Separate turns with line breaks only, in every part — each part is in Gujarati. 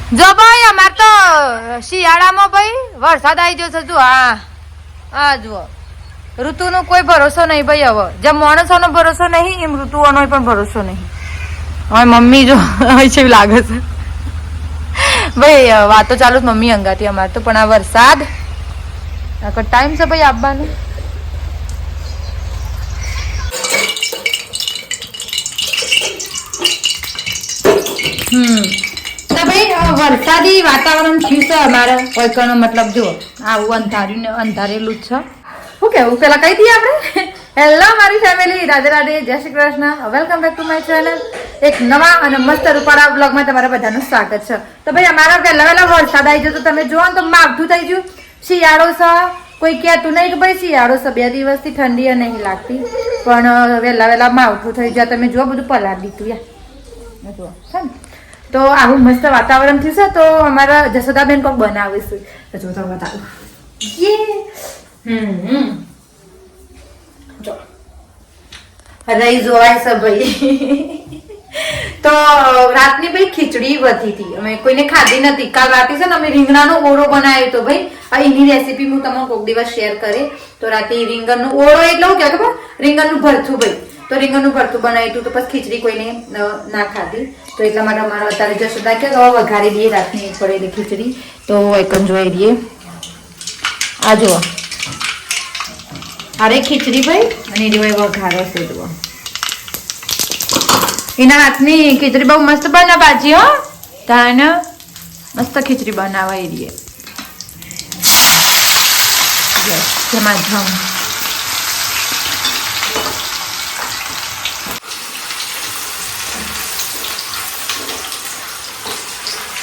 જો ભાઈ અમાર તો શિયાળામાં ભાઈ વરસાદ આવી ગયો છે જો હા જુઓ ઋતુનો કોઈ ભરોસો નહીં ભાઈ હવે જેમ માણસોનો ભરોસો નહીં એમ ઋતુઓનો પણ ભરોસો નહીં હવે મમ્મી જો છે એવું લાગે છે ભાઈ વાતો ચાલુ મમ્મી અંગાતી અમારે તો પણ આ વરસાદ ટાઈમ છે ભાઈ આવવાનો તો ભાઈ વરસાદી વાતાવરણ થયું છે અમારે કોઈકનો મતલબ જો આવું અંધારેલું જ છે શું કેવું પેલા કહી દઈએ આપણે હેલો મારી ફેમિલી રાધે રાધે જય Shri Krishna welcome back to my channel એક નવા અને મસ્ત રૂપાળા બ્લોગમાં તમારા બધાનું સ્વાગત છે તો ભાઈ અમારા વહેલા વરસાદ આવી ગયો તો તમે જુઓ ને તો માવઠું થઈ ગયું શિયાળો છે કોઈ કહેતું નહીં કે ભાઈ શિયાળો છે 2 દિવસથી ઠંડી નહીં લાગતી પણ વહેલા માવઠું થઈ જાય તમે જુઓ બધું પલાળ દીધું યાર જુઓ છે ને તો આવું મસ્ત વાતાવરણ થયું છે તો અમારા જશોદાબેન કોક બનાવીશું તો જો તો બતાવું રહી જોવાય છે ભાઈ તો રાતની ભાઈ ખીચડી વધી હતી અમે કોઈને ખાધી નથી કાલ રાતે છે ને અમે રીંગણાનો ઓળો બનાવ્યો તો ભાઈ એની રેસીપી હું તમને કોઈક દિવસ શેર કરે તો રાતે રીંગણનો ઓળો એટલે હું કે ખબર રીંગણનું ભરથું ભાઈ તો રીંગણનું ભરથું બનાવ્યું હતું તો પછી ખીચડી કોઈને ના ખાધી તો એટલા માટે અમારા અત્યારે જશોદા કે વઘારી દઈએ રાતની પડેલી ખીચડી તો એકમ જોઈ દઈએ આ જુઓ અરે ખીચડી ભાઈ અને એની વઘારે છે જુઓ એના હાથની ખીચડી બહુ મસ્ત બના બાજી હો તાને મસ્ત ખીચડી બનાવા એ રીએ જેમાં જમ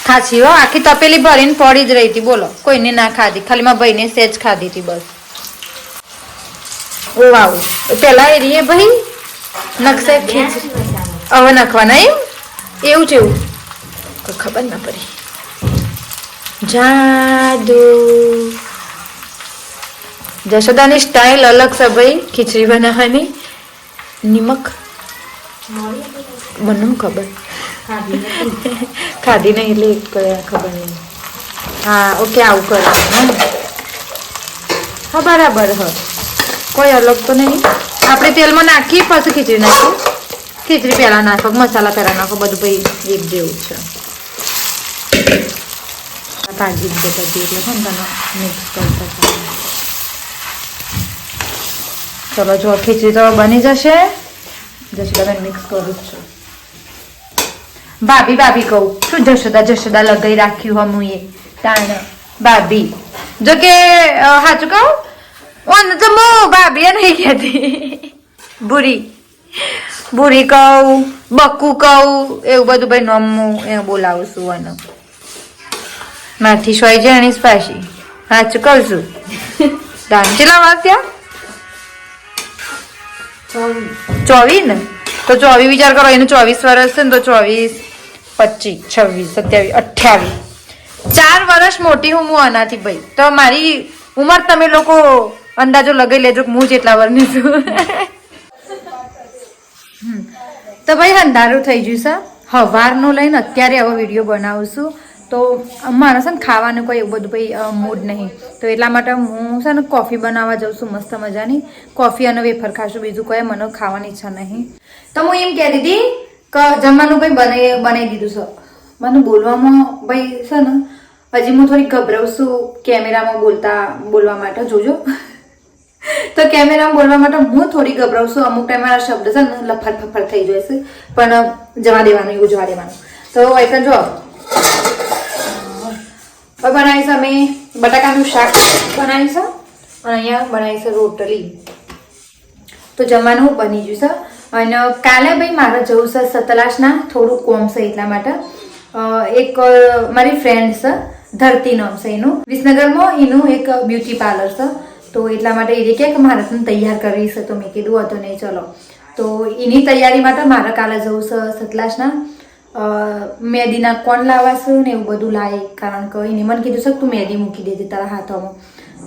ખાસી હો આખી તપેલી ભરીને પડી જ રહી હતી બોલો કોઈને ના ખાધી ખાલી મારા ભાઈને સેજ ખાધી હતી બસ ઓ વાવ પેલા એ રીએ ભાઈ નકશે ખીચડી હવે નાખવાના એમ એવું છે એવું કોઈ ખબર ના પડી જાદુ જશોદાની સ્ટાઇલ અલગ છે ભાઈ ખીચડી બનાવવાની નિમક મને ખબર ખાધી નહીં એટલે ખબર નહીં હા ઓકે આવું કરવાનું હા બરાબર હ કોઈ અલગ તો નહીં આપણે તેલમાં નાખી પછી ખીચડી નાખીએ ખીચડી પહેલા નાખો મસાલા પહેલા નાખો બધું ભાઈ એક જેવું છે ભાજી જતા એટલે તમે મિક્સ કરતા ચલો જો ખીચડી તો બની જશે જશોદા મિક્સ કરું છું ભાભી કહું શું જશોદા લગાઈ રાખ્યું હમ એ તાણ ભાભી જો કે સાચું કહું ઓન તો હું ભાભી નહીં કહેતી બુરી કહું બક્કુ કહું એવું બધું ભાઈ નમું એ બોલાવું છું અને મારથી સોય જાણીશ પાછી સાચું કહું છું દાન કેટલા વાર ત્યાં 24 ને તો 24 વિચાર કરો એને 24 વર્ષ છે ને તો 24 25 26 27 28 4 વર્ષ મોટી હું આનાથી ભાઈ તો મારી ઉંમર તમે લોકો અંદાજો લગાઈ લેજો કે હું જેટલા વર્ષની છું તો ભાઈ અંધારું થઈ ગયું છે સવારનું લઈને અત્યારે આવો વિડીયો બનાવું છું તો મારે છે ને ખાવાનું કોઈ એવું બધું ભાઈ મૂડ નહીં તો એટલા માટે હું છે ને કોફી બનાવવા જાઉં છું મસ્ત મજાની કોફી અને વેફર ખાશું બીજું કોઈ મને ખાવાની ઈચ્છા નહીં તો હું એમ કહેતી હતી કે જમવાનું ભાઈ બનાવી દીધું છે મને બોલવામાં ભાઈ છે ને હજી હું થોડી ગભરાઉં છું કેમેરામાં બોલવા માટે જોજો તો કેમેરામાં બોલવા માટે હું થોડી ગભરાઉં છું અમુક ટાઈમ મારા શબ્દ છે ને લફડ ફફડ થઈ જાય છે પણ જવા દેવાનું એવું જવા દેવાનું તો એક જો બનાવીશ અમે બટાકાનું શાક બનાવીશ અને અહીંયા બનાવીશ રોટલી તો જમવાનું બની ગયું છે અને કાલે ભાઈ મારે જવું છે સતલાસના થોડું કોમ છે એટલા માટે એક મારી ફ્રેન્ડ છે ધરતી નામ છે એનું વિસનગરમાં એનું એક બ્યુટી પાર્લર છે તો એટલા માટે એ કે મારે તને તૈયાર કરવી છે તો મેં કીધું હતો નહીં ચલો તો એની તૈયારી માટે મારે કાલે જવું છે સતલાસના મેદીના કોણ લાવવાશું ને એવું બધું લાય કારણ કે એને મને કીધું છે તું મેદી મૂકી દેજે તારા હાથોમાં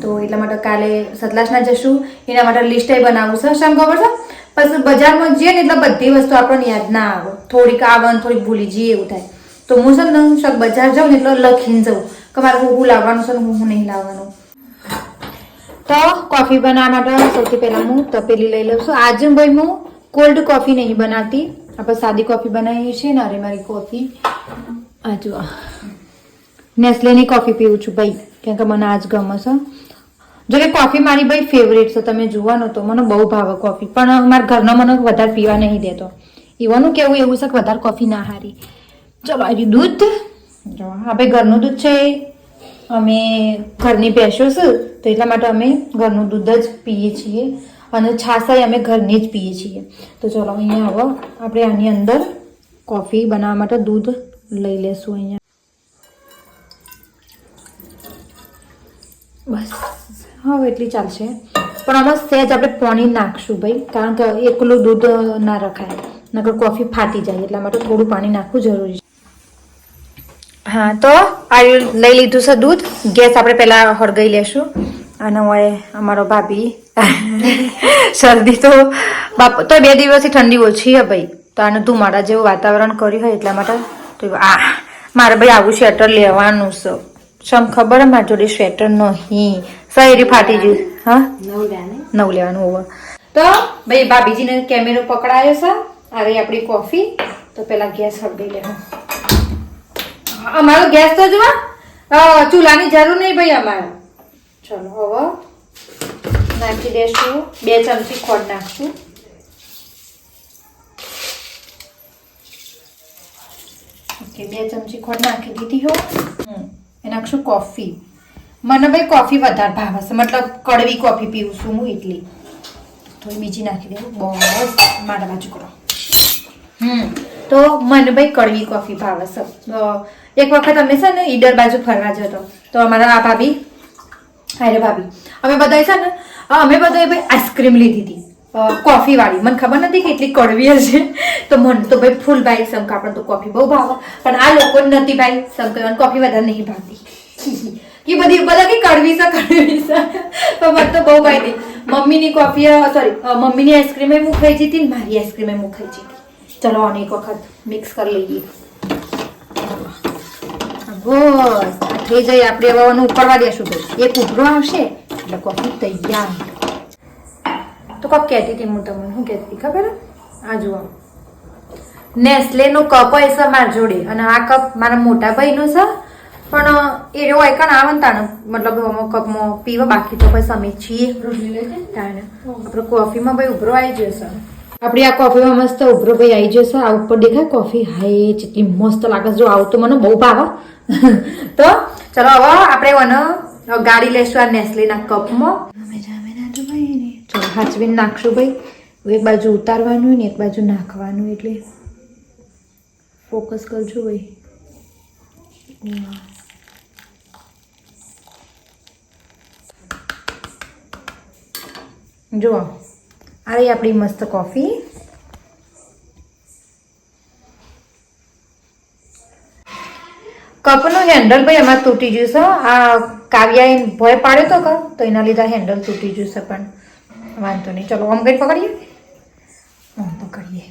તો એટલા માટે કાલે સતલાસના જશું એના માટે લિસ્ટ બનાવવું છે શેમ ખબર છે પછી બજારમાં જઈએ ને એટલે બધી વસ્તુ આપણને યાદ ના આવે થોડીક આવે ને થોડીક ભૂલી જઈએ એવું થાય તો હું છે ને શાક બજાર જાઉં ને એટલે લખીને જાઉં કે મારે હું લાવવાનું છે ને હું નહીં લાવવાનું. તો કોફી બનાવવા માટે સૌથી પહેલાં હું તપેલી લઈ લઉં છું. આજે ભાઈ હું કોલ્ડ કોફી નહીં બનાવતી, આપણે સાદી કોફી બનાવીએ છીએ ને. અરે મારી કોફી આ જુઓ, નેસ્લેની કોફી પીવું છું ભાઈ, કેમ કે મને આજ ગમે છે. જો કે કોફી મારી ભાઈ ફેવરેટ છે, તમે જોવાનો તો મને બહુ ભાવે કોફી, પણ મારા ઘરનો મને વધારે પીવા નહીં દેતો. ઈવાનું કેવું એવું છે કે વધારે કોફી ના હારી. ચલો આ દૂધ જો આપણે ઘરનું દૂધ છે, અમે ઘરની ભેંસો છે તો એટલા માટે અમે ઘરનું દૂધ જ પીએ છીએ અને છાશ અમે ઘરની જ પીએ છીએ. તો ચલો અહીંયા હવે આપણે આની અંદર કોફી બનાવવા માટે દૂધ લઈ લેશું. અહીંયા બસ હવે એટલી ચાલશે, પણ આમાં સહેજ આપણે પાણી નાખશું ભાઈ, કારણ કે એકલું દૂધ ના રખાય, નકર કોફી ફાટી જાય, એટલા માટે થોડું પાણી નાખવું જરૂરી છે. હા તો આ લઈ લીધું છે દૂધ. ગેસ આપણે પહેલા હળગાઈ લેશું. અને હોય અમારો ભાભી શરદી તો બાપ તો 2 દિવસથી ઠંડી ઓછી હે ભાઈ, તો આને તું મારા જેવું વાતાવરણ કર્યું હોય એટલા માટે. તો મારે ભાઈ આવું સ્વેટર લેવાનું છે. સમ ખબર હે મારી જોડે સ્વેટર નહીં, શરીર ફાટી ગયું. હા નવ લેવાનું હોવા. તો ભાઈ ભાભીજીને કેમેરો પકડાયો છે. આ રહી આપણી કોફી. તો પેલા ગેસ હળગાઈ લેવાનું. અમારો ગેસ તો જુઓ, ચૂલાની જરૂર નહીં ભાઈ અમારે. ચલો હવે નાખી દેશું 2 ચમચી ખોડ નાખશું. ઓકે 2 ચમચી ખોડ નાખી દીધી હો. એ નાખશું કોફી. મને ભાઈ કોફી વધારે ભાવે છે, મતલબ કડવી કોફી પીવું છું હું એટલી. થોડી બીજી નાખી દેવું. બસ મારા બાજુ કરો. તો મને ભાઈ કડવી કોફી ભાવે છે. એક વખત અમે છે ને ઈડર બાજુ ફરવા જતો, તો અમારા આ ભાભી હારે ભાભી અમે બધાએ છે ને અમે બધાએ ભાઈ આઈસ્ક્રીમ લીધી હતી કોફી વાળી. મને ખબર નથી કે એટલી કડવી હશે, તો મને તો ભાઈ ફૂલ ભાઈ શંકા પણ તો કોફી બહુ ભાવે, પણ આ લોકો નથી ભાઈ શંકા કોફી વધારે નહીં ભાવતી. એ બધી બધા કે કડવી છે કડવી છે, તો મને તો બહુ ભાઈ. મમ્મીની કોફી સોરી મમ્મીની આઈસ્ક્રીમ હું ખાઈ જતી ને મારી આઈસ્ક્રીમ હું ખાઈ જતી. ચલો આને એક વખત મિક્સ કરી લઈએ. બસ આ થઈ જાય. આપણે હવે ઉકળવા દેશું ભાઈ. એક ઉભરો આવશે એટલે કોફી તૈયાર. તો કોક કહેતી હતી હું તમને, શું કહેતી હતી ખબર? આ જુઓ નેસ્લેનો કપ હોય છે મારા જોડે, અને આ કપ મારા મોટા ભાઈનો છે, પણ એ હોય કાન આવે ને તાણે મતલબ કપમાં પીવા, બાકી તો પછી અમે છીએ તાણે. આપણે કોફીમાં ભાઈ ઉભરો આવી જશે. આપણી આ કોફીમાં મસ્ત ઉભરો ભાઈ આવી જશે. આ ઉપર દેખાય કોફી, હાય જેટલી મસ્ત લાગે. જો આવું તો મને બહુ ભાવે. તો ચલો હવે આપણે ગાડી લઈશું આ નેસ્લેના કપમાં. ચલો હાચવીને નાખશું ભાઈ. એક બાજુ ઉતારવાનું ને એક બાજુ નાખવાનું, એટલે ફોકસ કરજો ભાઈ. જુઓ આ રહી આપણી મસ્ત કોફી. કપનું હેન્ડલ ભાઈ અમારે તૂટી ગયું છે. આ કાવ્યાએ ભય પાડ્યો હતો તો એના લીધે હેન્ડલ તૂટી ગયું છે, પણ વાંધો નહીં. ચલો આમ કઈ પકડીએ. પકડીએ.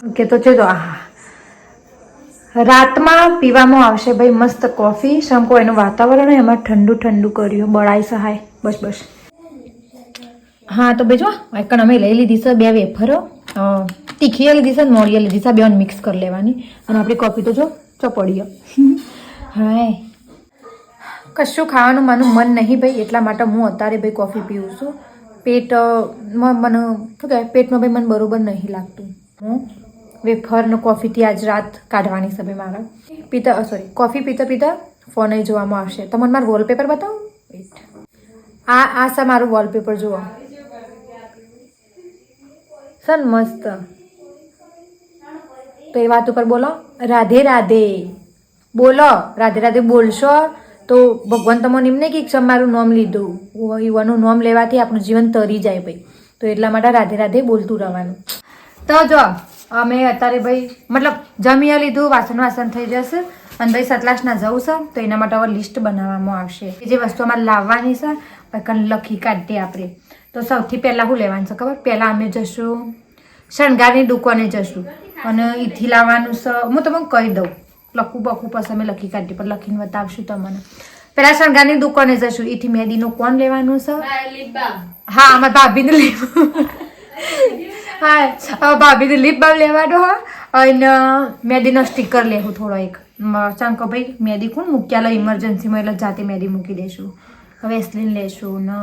ઓકે તો ચલો રાતમાં પીવામાં આવશે ભાઈ મસ્ત કોફી. શંકો એનું વાતાવરણ એમાં ઠંડુ ઠંડુ કર્યું, બળાઈ સહાય. બસ બસ. હા તો ભાઈ જો એકણ અમે લઈ લીધી છે 2 વેફરો. તીખી લીધી છે, મોળીએ લીધી છે. 2 મિક્સ કરી લેવાની. અને આપણી કોફી તો જો ચપડીએ. હા કશું ખાવાનું મારું મન નહીં ભાઈ, એટલા માટે હું અત્યારે ભાઈ કોફી પીવું છું. મને શું કહેવાય, પેટમાં ભાઈ મને બરોબર નહીં લાગતું. હું વેફર કોફીથી આજ રાત કાઢવાની છે ભાઈ મારા. પીતા સોરી કોફી પીતા પીતા ફોન જોવામાં આવશે. તમને મારું વોલપેપર બતાવો. આ છે મારું વોલપેપર. જુઓ સર મસ્ત. તો એ વાત ઉપર બોલો રાધે રાધે. બોલો રાધે રાધે બોલશો તો ભગવાન તમને એમ નહીં કે મારું નામ લીધું, યુવાનું નામ લેવાથી આપણું જીવન તરી જાય ભાઈ. તો એટલા માટે રાધે રાધે બોલતું રહેવાનું. તો જો અમે અત્યારે ભાઈ મતલબ જમી લીધું, વાસણ થઈ જશે, અને ભાઈ સતલાસના જવું છે, તો એના માટે હવે લિસ્ટ બનાવવામાં આવશે. જે વસ્તુ અમારે લાવવાની છે લખી કાઢીએ આપણે. તો સૌથી પહેલાં શું લેવાનું છે ખબર? પહેલાં અમે જશું શણગારની દુકાને જશું, અને એથી લાવવાનું છે. હું તમને કહી દઉં લખવું બખવું પછી અમે લખી કાઢીએ પણ લખીને બતાવશું તમને. પેલા શણગારની દુકાને જશું. એથી મહેંદીનું કોણ લેવાનું છે? હા અમારા ભાભીને લેવું. હા ભાભીને લિપ બામ લેવાનો હા અને મહેંદીનો સ્ટીકર લેવું થોડો એક. ચાંકો ભાઈ મહેંદી કોણ મૂક્યા લો ઇમરજન્સીમાં એટલે જાતે મહેંદી મૂકી દઈશું. વેસલીન લેશું ને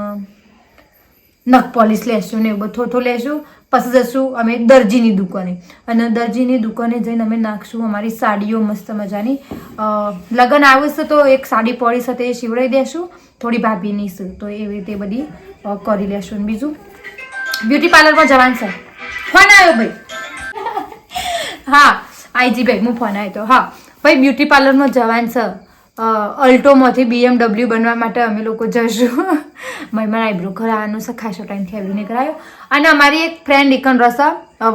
નખ પોલિશ લેશું ને એવું બધું થોડું લેશું. પછી જશું અમે દરજીની દુકાને અને દરજીની દુકાને જઈને અમે નાખશું અમારી સાડીઓ મસ્ત મજાની. લગ્ન આવશે તો એક સાડી પડી છે તે સીવડાવી દેશું. થોડી ભાભીની છે તો એવી રીતે બધી કરી લેશું. બીજું બ્યુટી પાર્લરમાં જવાનું છે. ફોન આવ્યો ભાઈ. હા આઈજી ભાઈ હું ફોન આવ્યો તો હા ભાઈ બ્યુટી પાર્લરમાં જવાનું છે. અલ્ટોમાંથી BMW બનવા માટે અમે લોકો જઈશું. મારા આઈબ્રો કરાવવાનું છે. ખાસો ટાઈમથી આઈબ્રો નહીં કરાયો. અને અમારી એક ફ્રેન્ડ એકન રસ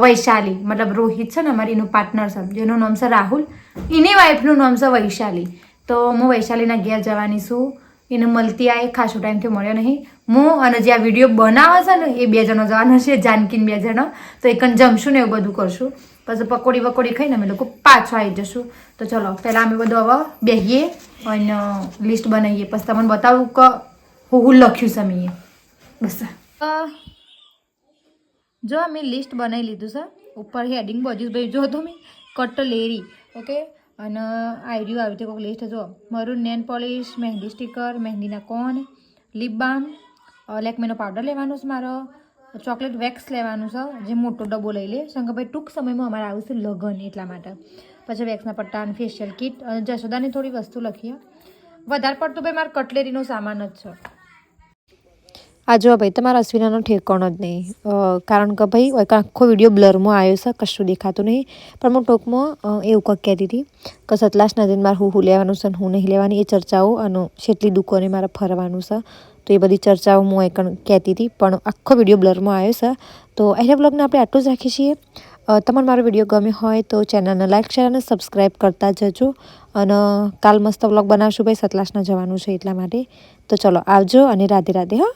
વૈશાલી મતલબ રોહિત છે ને અમારી એનું પાર્ટનર છે જેનું નામ છે રાહુલ. એની વાઈફનું નામ છે વૈશાલી. તો હું વૈશાલીના ઘેર જવાની છું. એને મળતી આ ખાસો ટાઈમથી મળ્યો નહીં. હું અને જે આ વિડીયો બનાવે છે ને એ 2 જણો જવાના છે. જાનકીન 2 જણો. તો એકન જમશું ને એવું બધું કરશું. પછી પકોડી વકોડી ખાઈને અમે લોકો પાછો આવી જશું. તો ચલો પહેલાં અમે બધું હવે બેસીએ અને લિસ્ટ બનાવીએ. પછી તમને બતાવું કે હું લખ્યું છે મેં બસ. જો અમે લિસ્ટ બનાવી લીધું છે. ઉપર હેડિંગ બધું ભાઈ જો તો મેં કટલેરી ઓકે અને આઈડિયો આવી રીતે કોઈક લિસ્ટ જો મરૂન નેન પોલિશ મહેંદી સ્ટીકર મહેંદીના કોન લિપ બામ લેકમીનો પાવડર લેવાનો છે મારો ચોકલેટ વેક્સ લેવાનું છે જે મોટો ડબ્બો લઈ લે શંકરભાઈ ટૂંક સમયમાં અમારે આવશે લગ્ન એટલા માટે. પછી વેક્સના પટ્ટા અને ફેશિયલ કિટ અને જશોદાની થોડી વસ્તુ લખીએ. વધારે પડતું ભાઈ મારે કટલેરીનો સામાન જ છે. આ જો ભાઈ તમારા અશ્વિનાનો ઠેકાણો જ નહીં કારણ કે ભાઈ આખો વિડીયો બ્લરમાં આવ્યો છે કશું દેખાતું નહીં. પણ હું ટોકમાં એવું કંઈક કહેતી હતી કે સતલાસના દિન મારે હું લેવાનું છે હું નહીં લેવાની એ ચર્ચાઓ અને છેટલી દુકાને મારે ફરવાનું છે તો એ બધી ચર્ચાઓ હું એક કહેતી હતી પણ આખો વિડીયો બ્લરમાં આવ્યો છે. તો અહીંયા બ્લોગને આપણે આટલું જ રાખીએ છીએ. તમને મારો વિડીયો ગમ્યો હોય તો ચેનલને લાઈક શેર અને સબસ્ક્રાઈબ કરતા જજો. અને કાલ મસ્ત બ્લોગ બનાવશું ભાઈ સતલાસના જવાનું છે એટલા માટે. તો ચલો આવજો અને રાધે રાધે હા.